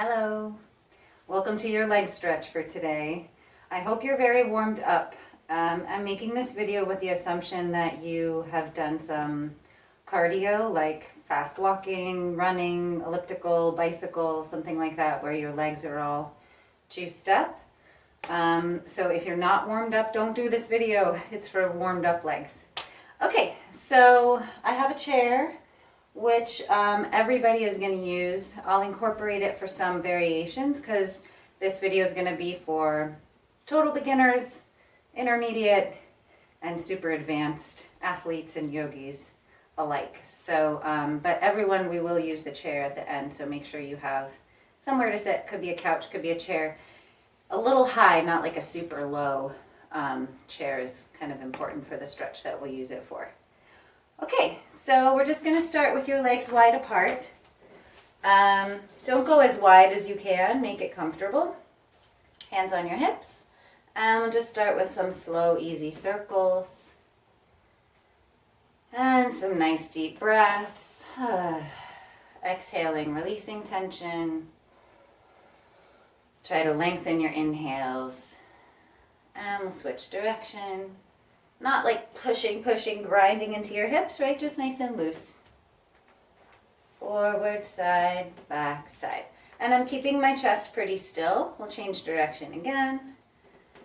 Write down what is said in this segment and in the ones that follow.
Hello. Welcome to your leg stretch for today. I hope you're very warmed up. I'm making this video with the assumption that you have done some cardio, like fast walking, running, elliptical, bicycle, something like that, where your legs are all juiced up. So if you're not warmed up, don't do this video. It's for warmed up legs. Okay, so I have a chair which everybody is going to use. I'll incorporate it for some variations because this video is going to be for total beginners, intermediate, and super advanced athletes and yogis alike. So, but everyone, we will use the chair at the end, so make sure you have somewhere to sit. Could be a couch, could be a chair. A little high, not like a super low chair is kind of important for the stretch that we'll use it for. Okay, so we're just going to start with your legs wide apart. Don't go as wide as you can, make it comfortable. Hands on your hips. And we'll just start with some slow, easy circles. And some nice deep breaths. Exhaling, releasing tension. Try to lengthen your inhales. And we'll switch direction. Not like pushing, grinding into your hips, right? Just nice and loose. Forward, side, back, side. And I'm keeping my chest pretty still. We'll change direction again.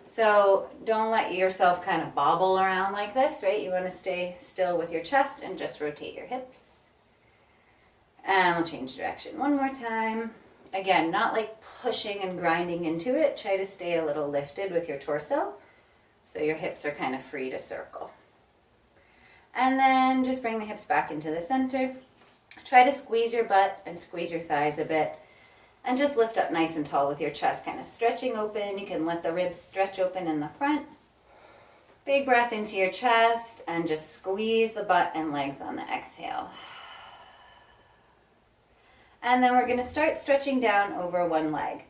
So don't let yourself kind of bobble around like this, right? You want to stay still with your chest and just rotate your hips. And we'll change direction one more time. Again, not like pushing and grinding into it. Try to stay a little lifted with your torso. So your hips are kind of free to circle. And then just bring the hips back into the center. Try to squeeze your butt and squeeze your thighs a bit. And just lift up nice and tall with your chest kind of stretching open. You can let the ribs stretch open in the front. Big breath into your chest and just squeeze the butt and legs on the exhale. And then we're going to start stretching down over one leg.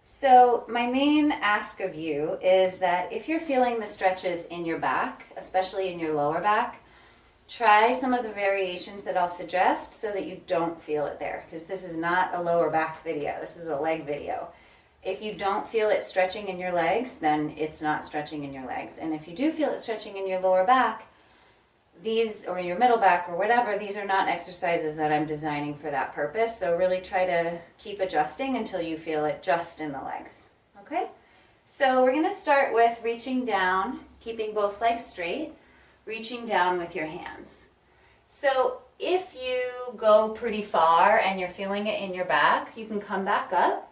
So my main ask of you is that if you're feeling the stretches in your back, especially in your lower back, try some of the variations that I'll suggest so that you don't feel it there, because this is not a lower back video. This is a leg video. If you don't feel it stretching in your legs, then it's not stretching in your legs. And if you do feel it stretching in your lower back, these, or your middle back or whatever, these are not exercises that I'm designing for that purpose. So really try to keep adjusting until you feel it just in the legs. Okay? So we're going to start with reaching down, keeping both legs straight, reaching down with your hands. So if you go pretty far and you're feeling it in your back, you can come back up.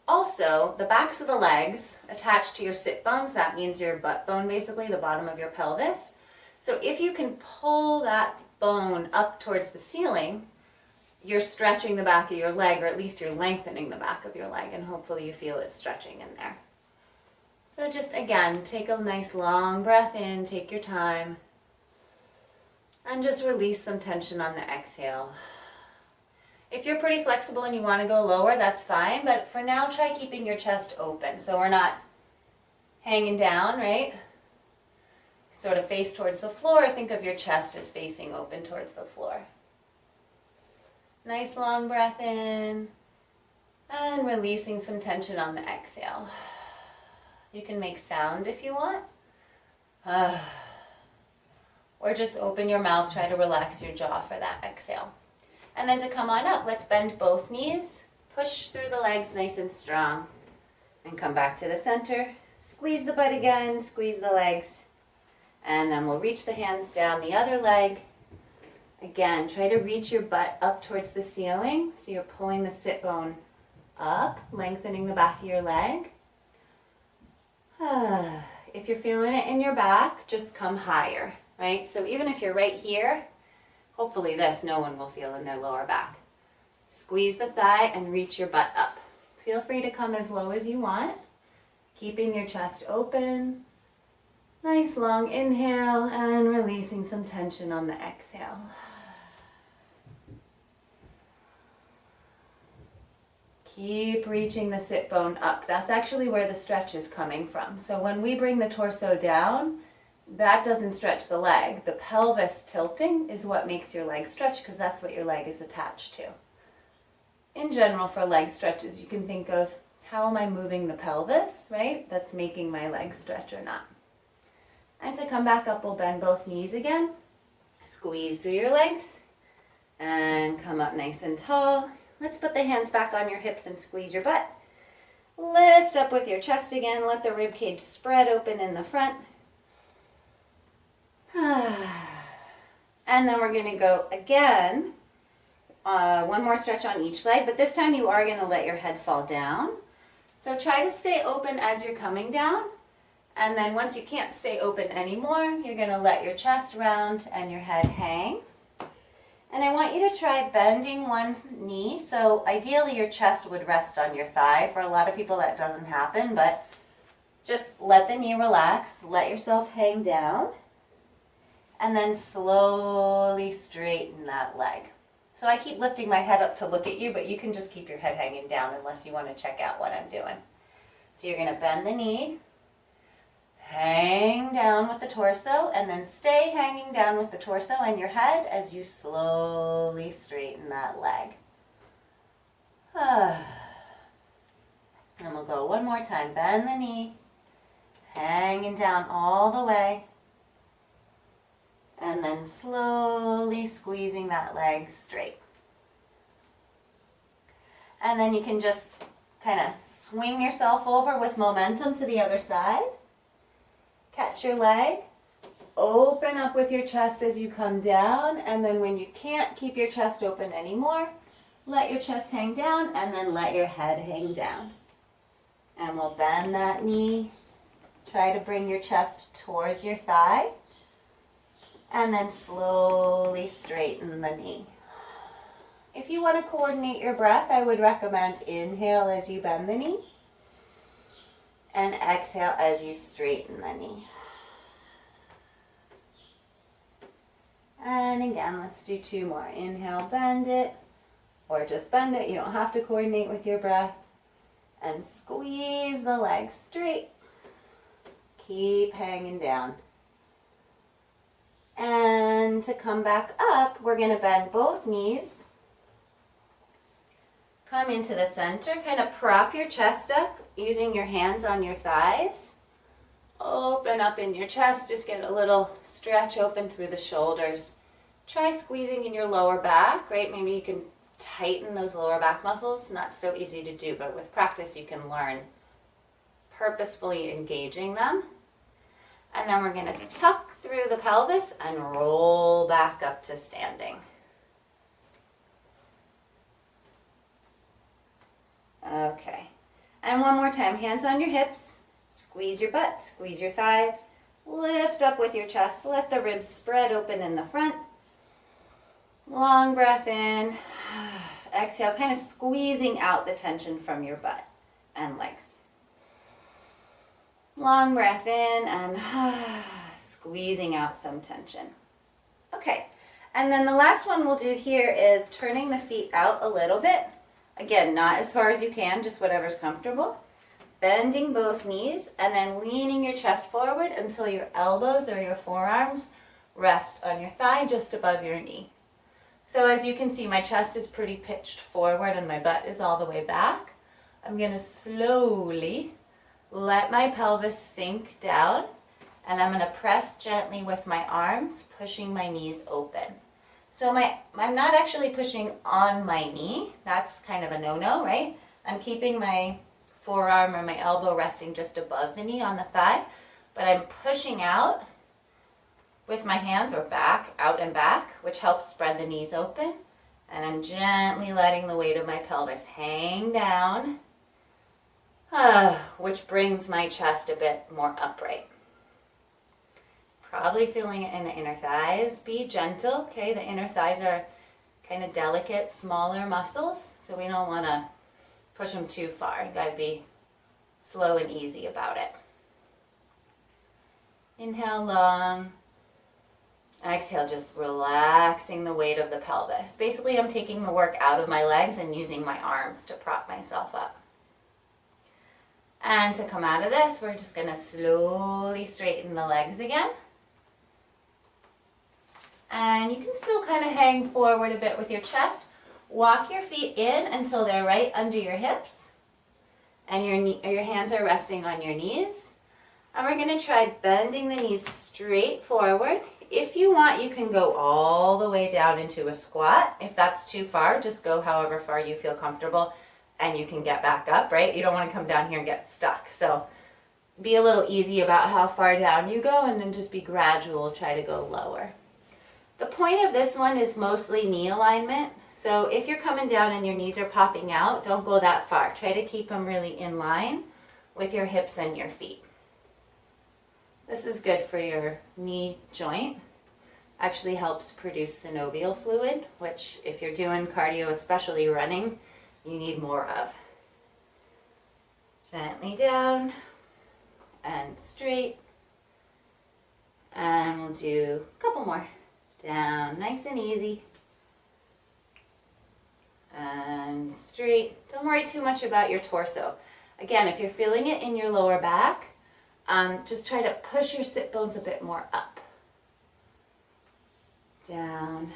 Also, the backs of the legs attached to your sit bones, that means your butt bone basically, the bottom of your pelvis. So if you can pull that bone up towards the ceiling, you're stretching the back of your leg, or at least you're lengthening the back of your leg, and hopefully you feel it stretching in there. So just again, take a nice long breath in, take your time, and just release some tension on the exhale. If you're pretty flexible and you want to go lower, that's fine, but for now try keeping your chest open so we're not hanging down, right? Sort of face towards the floor. Think of your chest as facing open towards the floor. Nice long breath in and releasing some tension on the exhale. You can make sound if you want. Or just open your mouth, try to relax your jaw for that exhale. And then to come on up, let's bend both knees, push through the legs nice and strong, and come back to the center. Squeeze the butt again, squeeze the legs. And then we'll reach the hands down the other leg. Again, try to reach your butt up towards the ceiling. So you're pulling the sit bone up, lengthening the back of your leg. If you're feeling it in your back, just come higher, right? So even if you're right here, hopefully this no one will feel in their lower back. Squeeze the thigh and reach your butt up. Feel free to come as low as you want, keeping your chest open. Nice long inhale and releasing some tension on the exhale. Keep reaching the sit bone up. That's actually where the stretch is coming from. So when we bring the torso down, that doesn't stretch the leg. The pelvis tilting is what makes your leg stretch because that's what your leg is attached to. in general for leg stretches, you can think of how am I moving the pelvis, right? That's making my legs stretch or not. And to come back up, we'll bend both knees again. Squeeze through your legs and come up nice and tall. Let's put the hands back on your hips and squeeze your butt. Lift up with your chest again. Let the rib cage spread open in the front. And then we're going to go again. One more stretch on each leg, but this time you are going to let your head fall down. So try to stay open as you're coming down. And then once you can't stay open anymore, you're going to let your chest round and your head hang. And I want you to try bending one knee. So ideally your chest would rest on your thigh. For a lot of people that doesn't happen, but just let the knee relax. Let yourself hang down. And then slowly straighten that leg. So I keep lifting my head up to look at you, but you can just keep your head hanging down unless you want to check out what I'm doing. So you're going to bend the knee, hang down with the torso, and then stay hanging down with the torso and your head as you slowly straighten that leg. And we'll go one more time. Bend the knee, hanging down all the way. And then slowly squeezing that leg straight. And then you can just kind of swing yourself over with momentum to the other side. Catch your leg. Open up with your chest as you come down. And then when you can't keep your chest open anymore, let your chest hang down and then let your head hang down. And we'll bend that knee. Try to bring your chest towards your thigh. And then slowly straighten the knee. If you want to coordinate your breath, I would recommend inhale as you bend the knee. And exhale as you straighten the knee. And again, let's do 2 more. Inhale, bend it. Or just bend it. You don't have to coordinate with your breath. And squeeze the legs straight. Keep hanging down. And to come back up, we're going to bend both knees. Come into the center, kind of prop your chest up using your hands on your thighs. Open up in your chest, just get a little stretch open through the shoulders. Try squeezing in your lower back, right? Maybe you can tighten those lower back muscles. Not so easy to do, but with practice you can learn purposefully engaging them. And then we're going to tuck through the pelvis and roll back up to standing. Okay. And one more time. Hands on your hips. Squeeze your butt. Squeeze your thighs. Lift up with your chest. Let the ribs spread open in the front. Long breath in. Exhale, kind of squeezing out the tension from your butt and legs. Long breath in and squeezing out some tension. Okay, and then the last one we'll do here is turning the feet out a little bit. Again, not as far as you can, just whatever's comfortable. Bending both knees and then leaning your chest forward until your elbows or your forearms rest on your thigh just above your knee. So as you can see, my chest is pretty pitched forward and my butt is all the way back. I'm going to slowly let my pelvis sink down, and I'm going to press gently with my arms, pushing my knees open. So I'm not actually pushing on my knee. That's kind of a no-no, right? I'm keeping my forearm or my elbow resting just above the knee on the thigh, but I'm pushing out with my hands or back, out and back, which helps spread the knees open. And I'm gently letting the weight of my pelvis hang down, which brings my chest a bit more upright. Probably feeling it in the inner thighs. Be gentle, okay? The inner thighs are kind of delicate, smaller muscles, so we don't want to push them too far. You gotta be slow and easy about it. Inhale long. Exhale, just relaxing the weight of the pelvis. Basically, I'm taking the work out of my legs and using my arms to prop myself up. And to come out of this, we're just going to slowly straighten the legs again. And you can still kind of hang forward a bit with your chest. Walk your feet in until they're right under your hips and your hands are resting on your knees. And we're going to try bending the knees straight forward. If you want, you can go all the way down into a squat. If that's too far, just go however far you feel comfortable and you can get back up, right? You don't want to come down here and get stuck. So be a little easy about how far down you go and then just be gradual, try to go lower. The point of this one is mostly knee alignment. So if you're coming down and your knees are popping out, don't go that far. Try to keep them really in line with your hips and your feet. This is good for your knee joint. Actually helps produce synovial fluid, which if you're doing cardio, especially running, you need more of. Gently down and straight. And we'll do a couple more. Down, nice and easy. And straight. Don't worry too much about your torso. Again, if you're feeling it in your lower back, just try to push your sit bones a bit more up. Down.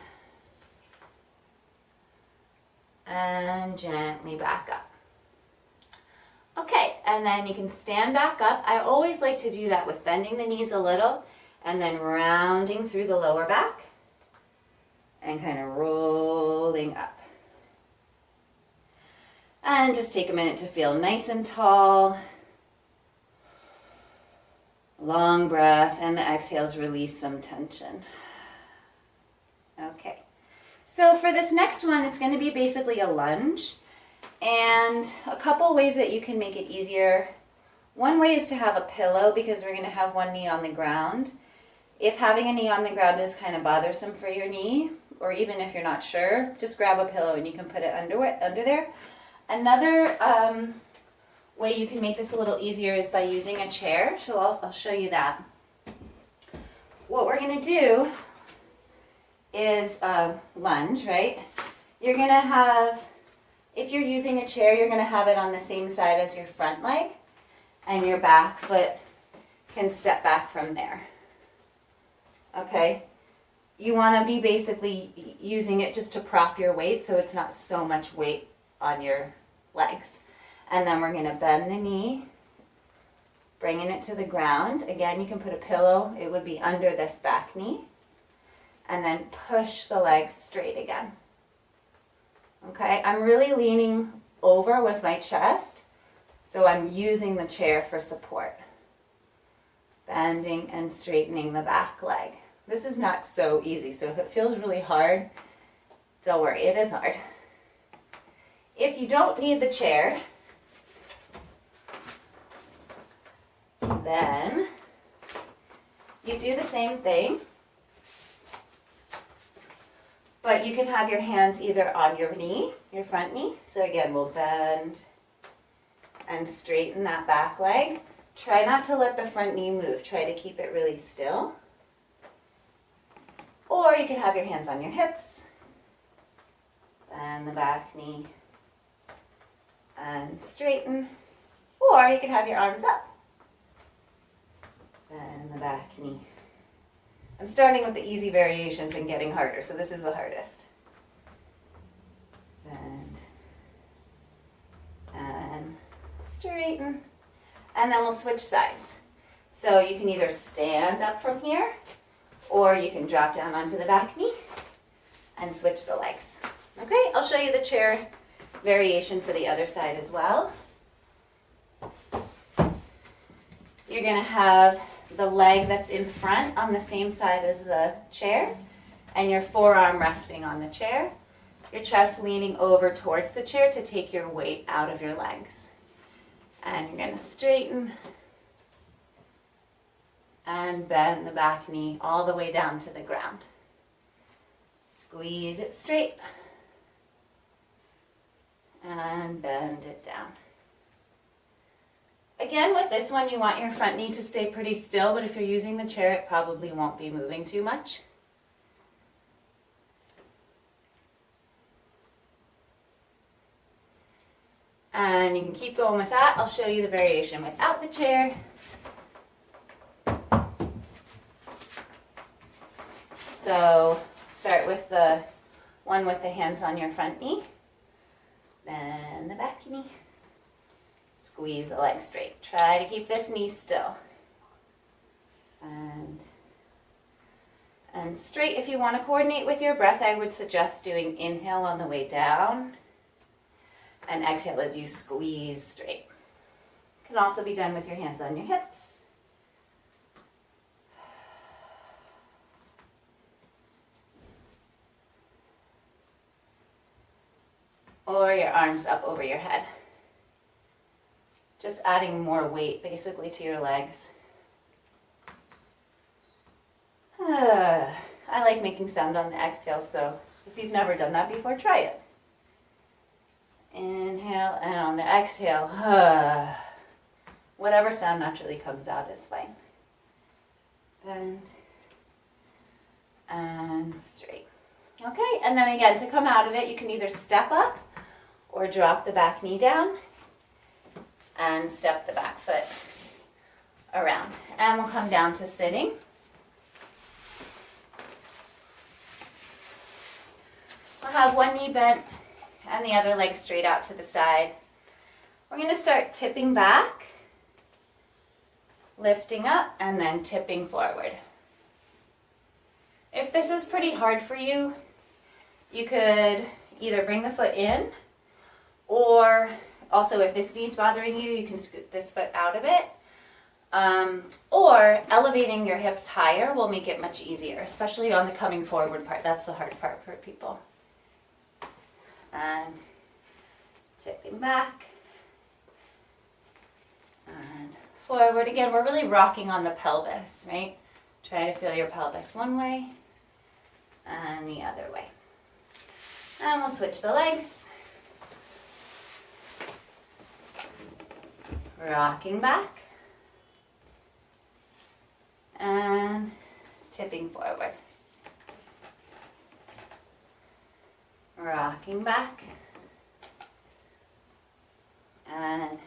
And gently back up. Okay, and then you can stand back up. I always like to do that with bending the knees a little and then rounding through the lower back and kind of rolling up. And just take a minute to feel nice and tall. Long breath, and the exhales release some tension. Okay, so for this next one, it's going to be basically a lunge. And a couple ways that you can make it easier. One way is to have a pillow because we're going to have one knee on the ground. If having a knee on the ground is kind of bothersome for your knee, or even if you're not sure, just grab a pillow and you can put it under there. Another way you can make this a little easier is by using a chair. So I'll show you that. What we're going to do is lunge, right? You're going to have, if you're using a chair, you're going to have it on the same side as your front leg, and your back foot can step back from there. Okay? You want to be basically using it just to prop your weight so it's not so much weight on your legs. And then we're going to bend the knee, bringing it to the ground. Again, you can put a pillow. It would be under this back knee. And then push the legs straight again. Okay, I'm really leaning over with my chest, so I'm using the chair for support. Bending and straightening the back leg. This is not so easy, so if it feels really hard, don't worry, it is hard. If you don't need the chair, then you do the same thing, but you can have your hands either on your knee, your front knee. So again, we'll bend and straighten that back leg. Try not to let the front knee move. Try to keep it really still. Or you can have your hands on your hips, bend the back knee, and straighten. Or you can have your arms up, bend the back knee. I'm starting with the easy variations and getting harder, so this is the hardest. Bend and straighten. And then we'll switch sides. So you can either stand up from here, or you can drop down onto the back knee and switch the legs. Okay, I'll show you the chair variation for the other side as well. You're going to have the leg that's in front on the same side as the chair, and your forearm resting on the chair. Your chest leaning over towards the chair to take your weight out of your legs. And you're going to straighten and bend the back knee all the way down to the ground. Squeeze it straight and bend it down. Again, with this one, you want your front knee to stay pretty still, but if you're using the chair, it probably won't be moving too much. And you can keep going with that. I'll show you the variation without the chair. So start with the One with the hands on your front knee. Then the back knee. Squeeze the leg straight. Try to keep this knee still. And straight. If you want to coordinate with your breath, I would suggest doing inhale on the way down and exhale as you squeeze straight. Can also be done with your hands on your hips. Or your arms up over your head. Just adding more weight basically to your legs. I like making sound on the exhale, so if you've never done that before, try it. Inhale, and on the exhale, whatever sound naturally comes out is fine. Bend and straight. Okay, and then again, to come out of it, you can either step up or drop the back knee down and step the back foot around. And we'll come down to sitting. We'll have one knee bent and the other leg straight out to the side. We're going to start tipping back, lifting up, and then tipping forward. If this is pretty hard for you, you could either bring the foot in, or also if this knee's bothering you, you can scoot this foot out of it. Or elevating your hips higher will make it much easier, especially on the coming forward part. That's the hard part for people. And tipping back and forward. Again, we're really rocking on the pelvis, right? Try to feel your pelvis one way and the other way. And we'll switch the legs. Rocking back and tipping forward. Rocking back and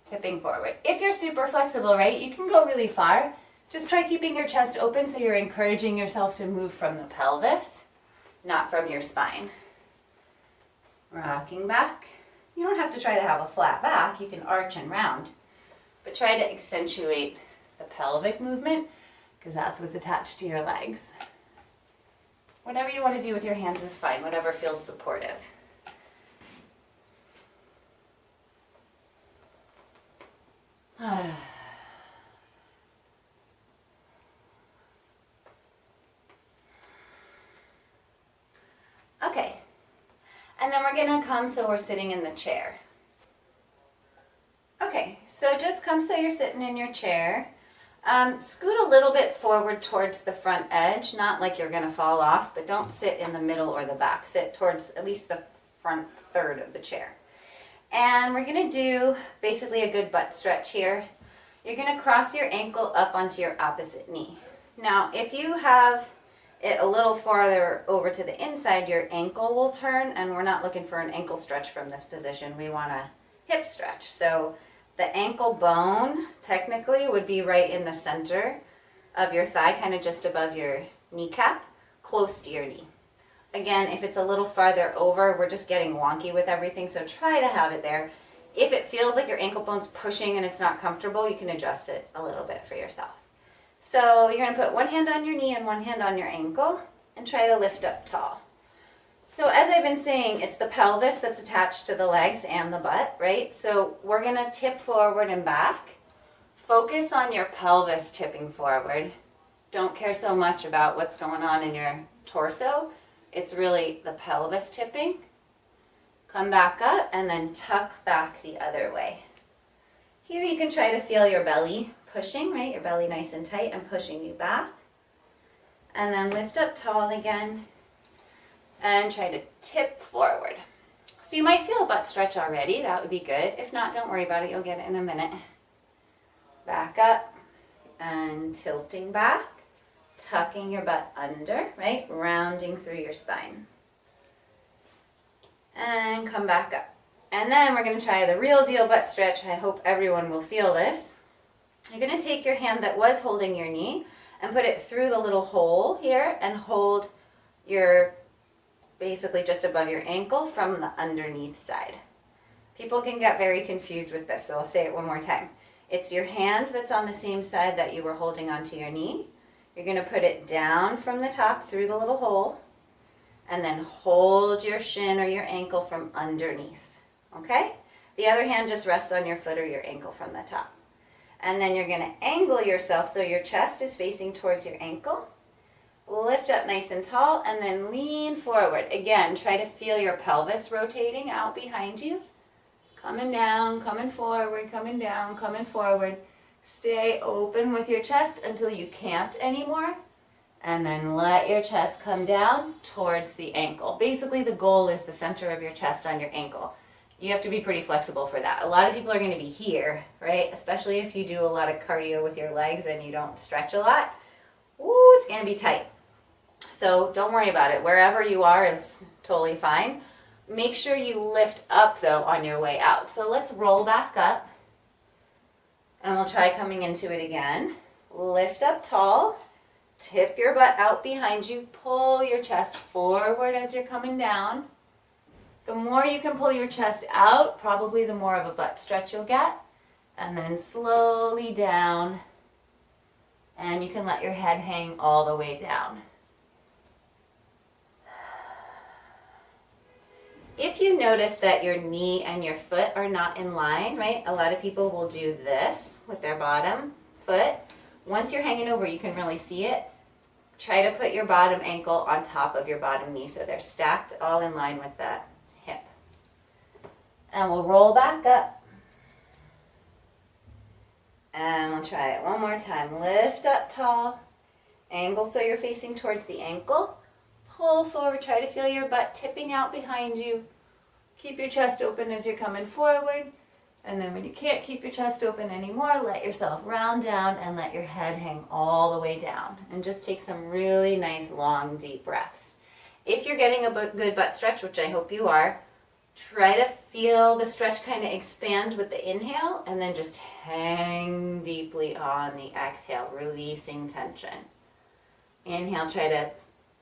tipping forward. If you're super flexible, right, you can go really far. Just try keeping your chest open so you're encouraging yourself to move from the pelvis, not from your spine. Rocking back. You don't have to try to have a flat back. You can arch and round, but try to accentuate the pelvic movement because that's what's attached to your legs. Whatever you want to do with your hands is fine, whatever feels supportive. Okay, and then we're gonna come so we're sitting in the chair. Okay, so just come so you're sitting in your chair. Scoot a little bit forward towards the front edge, not like you're gonna fall off, but don't sit in the middle or the back. Sit towards at least the front third of the chair. And we're gonna do basically a good butt stretch here. You're gonna cross your ankle up onto your opposite knee. Now, if you have it a little farther over to the inside, your ankle will turn, and we're not looking for an ankle stretch from this position. We want a hip stretch. So the ankle bone technically would be right in the center of your thigh, kind of just above your kneecap, close to your knee. Again, if it's a little farther over, we're just getting wonky with everything, so try to have it there. If it feels like your ankle bone's pushing and it's not comfortable, you can adjust it a little bit for yourself. So you're going to put one hand on your knee and one hand on your ankle and try to lift up tall. So as I've been saying, it's the pelvis that's attached to the legs and the butt, right? So we're going to tip forward and back. Focus on your pelvis tipping forward. Don't care so much about what's going on in your torso. It's really the pelvis tipping. Come back up and then tuck back the other way. Here you can try to feel your belly pushing, right? Your belly nice and tight and pushing you back. And then lift up tall again and try to tip forward. So you might feel a butt stretch already. That would be good. If not, don't worry about it. You'll get it in a minute. Back up and tilting back, tucking your butt under, right? Rounding through your spine. And come back up. And then we're going to try the real deal butt stretch. I hope everyone will feel this. You're going to take your hand that was holding your knee and put it through the little hole here and hold your basically just above your ankle from the underneath side. People can get very confused with this, so I'll say it one more time. It's your hand that's on the same side that you were holding onto your knee. You're going to put it down from the top through the little hole, and then hold your shin or your ankle from underneath, okay? The other hand just rests on your foot or your ankle from the top. And then you're going to angle yourself so your chest is facing towards your ankle. Lift up nice and tall, and then lean forward. Again, try to feel your pelvis rotating out behind you. Coming down, coming forward, coming down, coming forward. Stay open with your chest until you can't anymore. And then let your chest come down towards the ankle. Basically, the goal is the center of your chest on your ankle. You have to be pretty flexible for that. A lot of people are going to be here, right? Especially if you do a lot of cardio with your legs and you don't stretch a lot. Ooh, it's going to be tight. So don't worry about it. Wherever you are is totally fine. Make sure you lift up, though, on your way out. So let's roll back up. And we'll try coming into it again. Lift up tall. Tip your butt out behind you. Pull your chest forward as you're coming down. The more you can pull your chest out, probably the more of a butt stretch you'll get. And then slowly down. And you can let your head hang all the way down. If you notice that your knee and your foot are not in line, right? A lot of people will do this with their bottom foot. Once you're hanging over, you can really see it. Try to put your bottom ankle on top of your bottom knee so they're stacked all in line with the hip. And we'll roll back up. And we'll try it one more time. Lift up tall. Angle so you're facing towards the ankle. Pull forward. Try to feel your butt tipping out behind you. Keep your chest open as you're coming forward. And then when you can't keep your chest open anymore, let yourself round down and let your head hang all the way down. And just take some really nice, long, deep breaths. If you're getting a good butt stretch, which I hope you are, try to feel the stretch kind of expand with the inhale and then just hang deeply on the exhale, releasing tension. Inhale, try to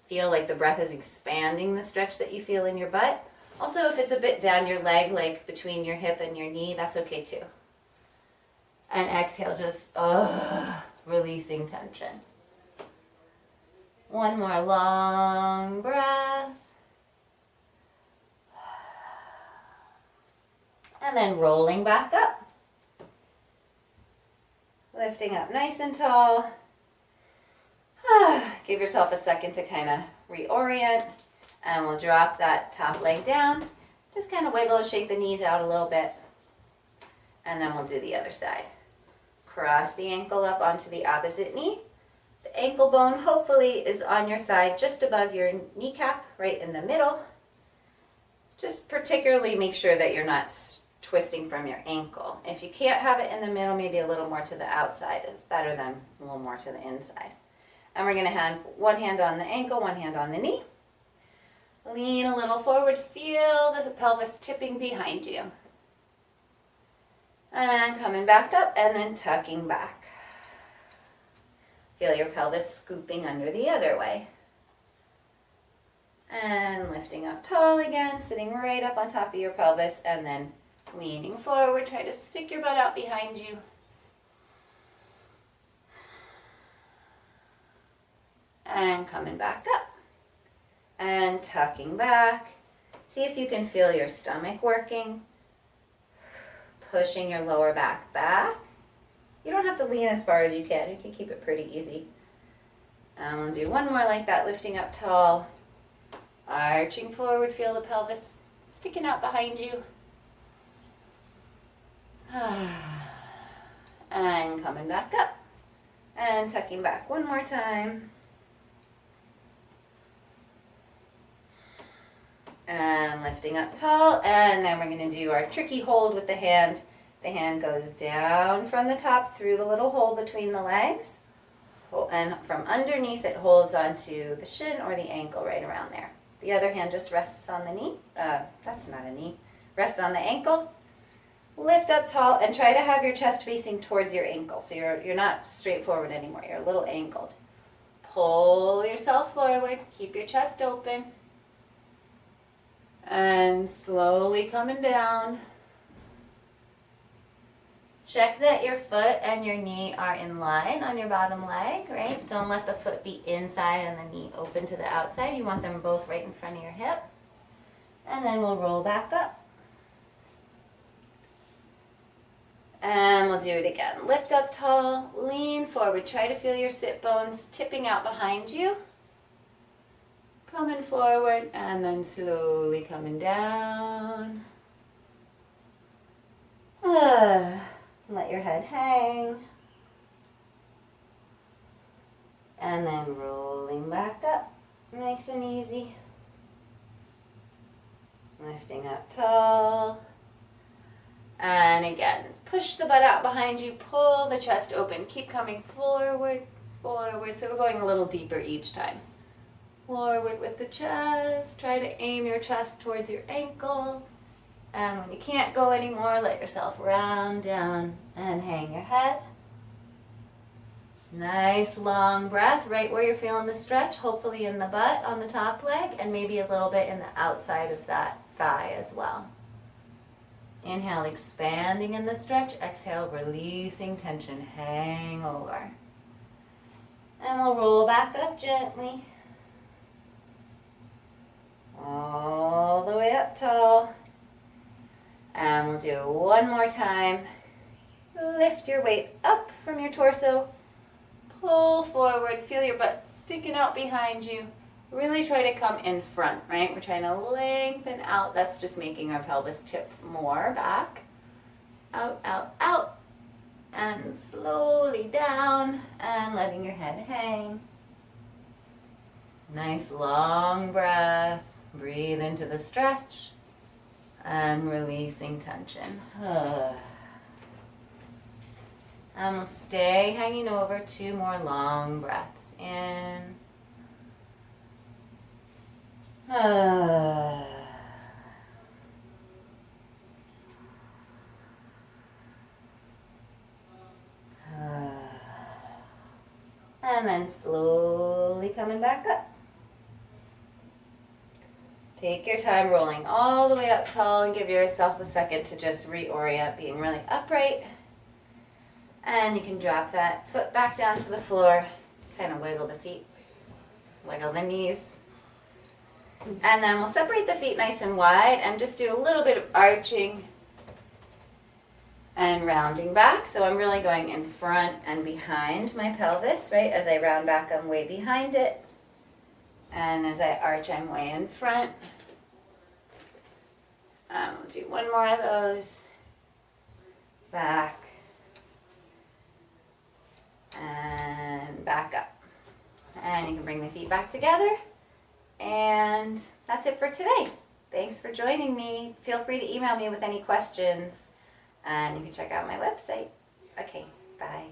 feel like the breath is expanding the stretch that you feel in your butt. Also, if it's a bit down your leg, like between your hip and your knee, that's okay too. And exhale, just releasing tension. One more long breath. And then rolling back up. Lifting up nice and tall. Give yourself a second to kind of reorient. And we'll drop that top leg down. Just kind of wiggle and shake the knees out a little bit. And then we'll do the other side. Cross the ankle up onto the opposite knee. The ankle bone hopefully is on your thigh just above your kneecap, right in the middle. Just particularly make sure that you're not twisting from your ankle. If you can't have it in the middle, maybe a little more to the outside is better than a little more to the inside. And we're going to have one hand on the ankle, one hand on the knee. Lean a little forward. Feel the pelvis tipping behind you. And coming back up and then tucking back. Feel your pelvis scooping under the other way. And lifting up tall again, sitting right up on top of your pelvis, and then leaning forward. Try to stick your butt out behind you. And coming back up. And tucking back. See if you can feel your stomach working. Pushing your lower back back. You don't have to lean as far as you can. You can keep it pretty easy. And we'll do one more like that, lifting up tall. Arching forward, feel the pelvis sticking out behind you. And coming back up. And tucking back one more time. And lifting up tall, and then we're going to do our tricky hold with the hand. The hand goes down from the top through the little hole between the legs, and from underneath it holds onto the shin or the ankle right around there. The other hand just rests on the knee. That's not a knee. Rests on the ankle. Lift up tall and try to have your chest facing towards your ankle. So you're not straight forward anymore. You're a little angled. Pull yourself forward. Keep your chest open. And slowly coming down. Check that your foot and your knee are in line on your bottom leg, right? Don't let the foot be inside and the knee open to the outside. You want them both right in front of your hip. And then we'll roll back up. And we'll do it again. Lift up tall, lean forward. Try to feel your sit bones tipping out behind you. Coming forward and then slowly coming down. Let your head hang. And then rolling back up, nice and easy. Lifting up tall. And again, push the butt out behind you, pull the chest open. Keep coming forward, forward. So we're going a little deeper each time. Forward with the chest. Try to aim your chest towards your ankle. And when you can't go anymore, let yourself round down and hang your head. Nice long breath right where you're feeling the stretch, hopefully in the butt on the top leg and maybe a little bit in the outside of that thigh as well. Inhale, expanding in the stretch. Exhale, releasing tension. Hang over. And we'll roll back up gently. All the way up tall. And we'll do it one more time. Lift your weight up from your torso. Pull forward. Feel your butt sticking out behind you. Really try to come in front, right? We're trying to lengthen out. That's just making our pelvis tip more back. Out, out, out. And slowly down and letting your head hang. Nice long breath. Breathe into the stretch. And releasing tension. And we'll stay hanging over. 2 more long breaths in. And then slowly coming back up. Take your time rolling all the way up tall and give yourself a second to just reorient, being really upright. And you can drop that foot back down to the floor, kind of wiggle the feet, wiggle the knees. And then we'll separate the feet nice and wide and just do a little bit of arching and rounding back. So I'm really going in front and behind my pelvis, right? As I round back, I'm way behind it. And as I arch, I'm way in front. We'll do one more of those. Back. And back up. And you can bring the feet back together. And that's it for today. Thanks for joining me. Feel free to email me with any questions. And you can check out my website. Okay, bye.